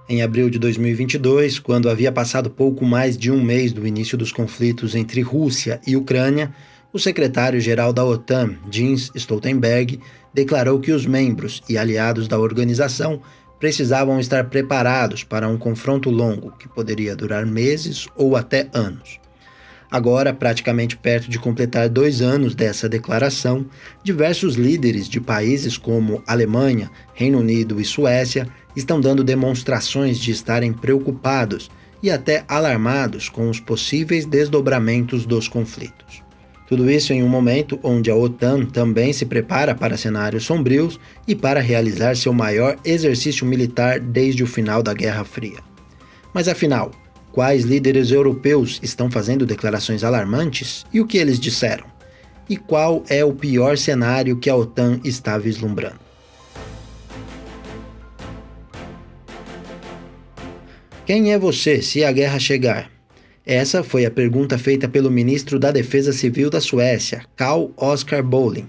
Em abril de 2022, quando havia passado pouco mais de um mês do início dos conflitos entre Rússia e Ucrânia, o secretário-geral da OTAN, Jens Stoltenberg, declarou que os membros e aliados da organização precisavam estar preparados para um confronto longo que poderia durar meses ou até anos. Agora, praticamente perto de completar 2 anos dessa declaração, diversos líderes de países como Alemanha, Reino Unido e Suécia estão dando demonstrações de estarem preocupados e até alarmados com os possíveis desdobramentos dos conflitos. Tudo isso em um momento onde a OTAN também se prepara para cenários sombrios e para realizar seu maior exercício militar desde o final da Guerra Fria. Mas afinal, quais líderes europeus estão fazendo declarações alarmantes e o que eles disseram? E qual é o pior cenário que a OTAN está vislumbrando? Quem é você se a guerra chegar? Essa foi a pergunta feita pelo ministro da Defesa Civil da Suécia, Carl Oskar Bolin.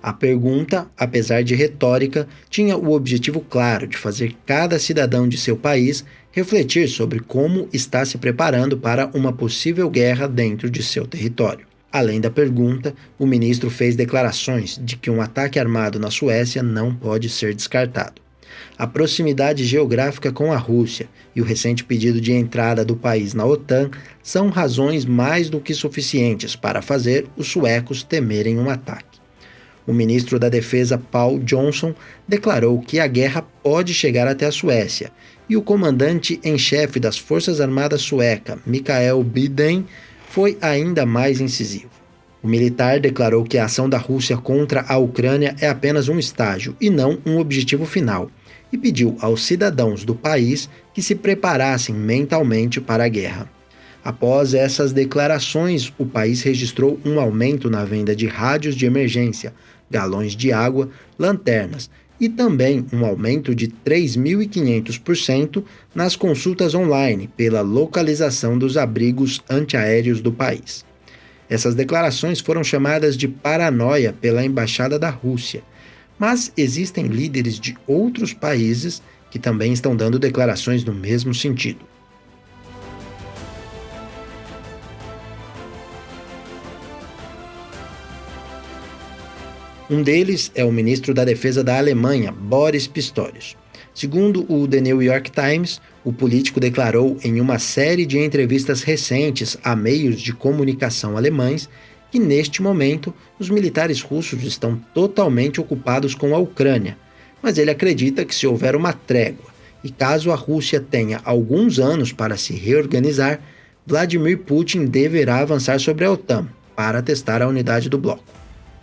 A pergunta, apesar de retórica, tinha o objetivo claro de fazer cada cidadão de seu país refletir sobre como está se preparando para uma possível guerra dentro de seu território. Além da pergunta, o ministro fez declarações de que um ataque armado na Suécia não pode ser descartado. A proximidade geográfica com a Rússia e o recente pedido de entrada do país na OTAN são razões mais do que suficientes para fazer os suecos temerem um ataque. O ministro da Defesa, Paul Johnson, declarou que a guerra pode chegar até a Suécia, e o comandante em chefe das Forças Armadas sueca, Mikael Bydén, foi ainda mais incisivo. O militar declarou que a ação da Rússia contra a Ucrânia é apenas um estágio e não um objetivo final, e pediu aos cidadãos do país que se preparassem mentalmente para a guerra. Após essas declarações, o país registrou um aumento na venda de rádios de emergência, galões de água, lanternas e também um aumento de 3.500% nas consultas online pela localização dos abrigos antiaéreos do país. Essas declarações foram chamadas de paranoia pela Embaixada da Rússia, mas existem líderes de outros países que também estão dando declarações no mesmo sentido. Um deles é o ministro da Defesa da Alemanha, Boris Pistorius. Segundo o The New York Times, o político declarou em uma série de entrevistas recentes a meios de comunicação alemães que, neste momento, os militares russos estão totalmente ocupados com a Ucrânia, mas ele acredita que se houver uma trégua e caso a Rússia tenha alguns anos para se reorganizar, Vladimir Putin deverá avançar sobre a OTAN para testar a unidade do bloco.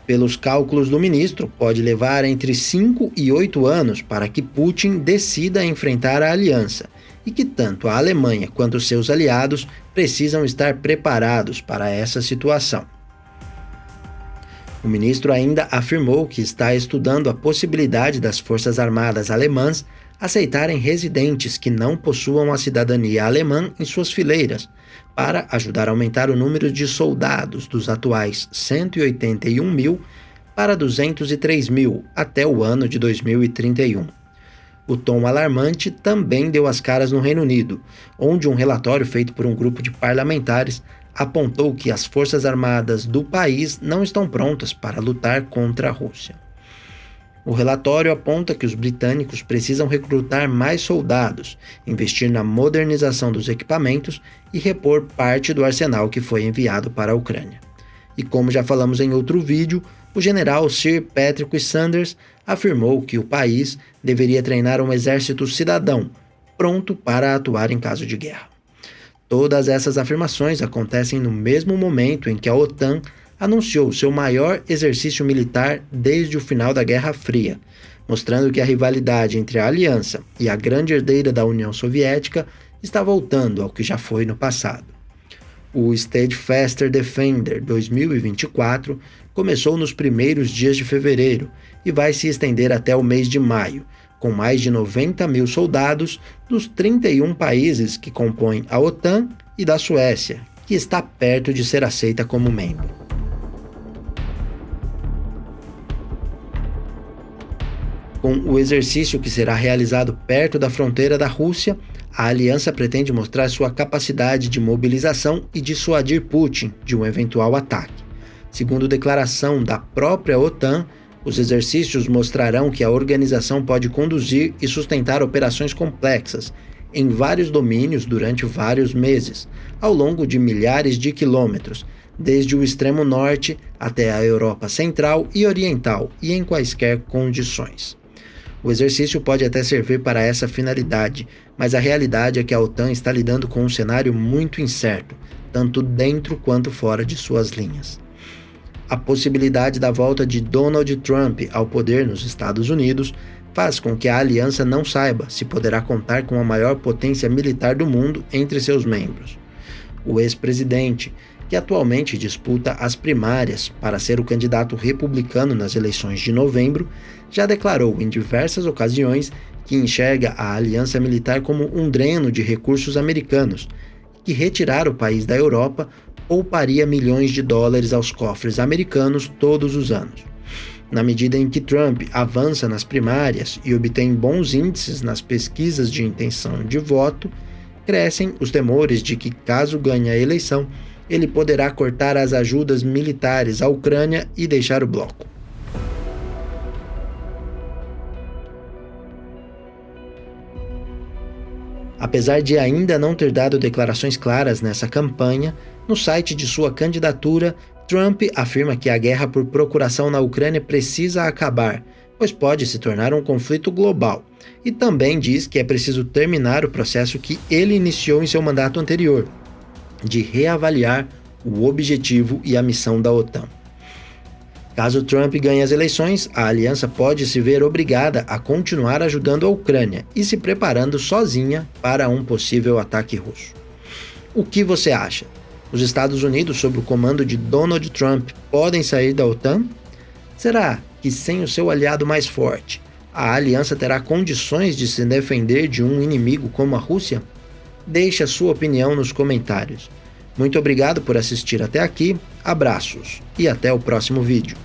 Pelos cálculos do ministro, pode levar entre 5 e 8 anos para que Putin decida enfrentar a aliança e que tanto a Alemanha quanto seus aliados precisam estar preparados para essa situação. O ministro ainda afirmou que está estudando a possibilidade das Forças Armadas alemãs aceitarem residentes que não possuam a cidadania alemã em suas fileiras, para ajudar a aumentar o número de soldados dos atuais 181 mil para 203 mil até o ano de 2031. O tom alarmante também deu as caras no Reino Unido, onde um relatório feito por um grupo de parlamentares apontou que as forças armadas do país não estão prontas para lutar contra a Rússia. O relatório aponta que os britânicos precisam recrutar mais soldados, investir na modernização dos equipamentos e repor parte do arsenal que foi enviado para a Ucrânia. E como já falamos em outro vídeo, o general Sir Patrick Sanders afirmou que o país deveria treinar um exército cidadão, pronto para atuar em caso de guerra. Todas essas afirmações acontecem no mesmo momento em que a OTAN anunciou seu maior exercício militar desde o final da Guerra Fria, mostrando que a rivalidade entre a aliança e a grande herdeira da União Soviética está voltando ao que já foi no passado. O Steadfast Defender 2024 começou nos primeiros dias de fevereiro e vai se estender até o mês de maio, com mais de 90 mil soldados dos 31 países que compõem a OTAN e da Suécia, que está perto de ser aceita como membro. Com o exercício que será realizado perto da fronteira da Rússia, A aliança pretende mostrar sua capacidade de mobilização e dissuadir Putin de um eventual ataque. Segundo declaração da própria OTAN, os exercícios mostrarão que a organização pode conduzir e sustentar operações complexas em vários domínios durante vários meses, ao longo de milhares de quilômetros, desde o extremo norte até a Europa Central e Oriental e em quaisquer condições. O exercício pode até servir para essa finalidade, mas a realidade é que a OTAN está lidando com um cenário muito incerto, tanto dentro quanto fora de suas linhas. A possibilidade da volta de Donald Trump ao poder nos Estados Unidos faz com que a aliança não saiba se poderá contar com a maior potência militar do mundo entre seus membros. O ex-presidente, que atualmente disputa as primárias para ser o candidato republicano nas eleições de novembro, já declarou em diversas ocasiões que enxerga a aliança militar como um dreno de recursos americanos, que retirar o país da Europa pouparia milhões de dólares aos cofres americanos todos os anos. Na medida em que Trump avança nas primárias e obtém bons índices nas pesquisas de intenção de voto, crescem os temores de que, caso ganhe a eleição, ele poderá cortar as ajudas militares à Ucrânia e deixar o bloco. Apesar de ainda não ter dado declarações claras nessa campanha, no site de sua candidatura, Trump afirma que a guerra por procuração na Ucrânia precisa acabar, pois pode se tornar um conflito global, e também diz que é preciso terminar o processo que ele iniciou em seu mandato anterior, de reavaliar o objetivo e a missão da OTAN. Caso Trump ganhe as eleições, a aliança pode se ver obrigada a continuar ajudando a Ucrânia e se preparando sozinha para um possível ataque russo. O que você acha? Os Estados Unidos, sob o comando de Donald Trump, podem sair da OTAN? Será que sem o seu aliado mais forte, a aliança terá condições de se defender de um inimigo como a Rússia? Deixe a sua opinião nos comentários. Muito obrigado por assistir até aqui, abraços e até o próximo vídeo.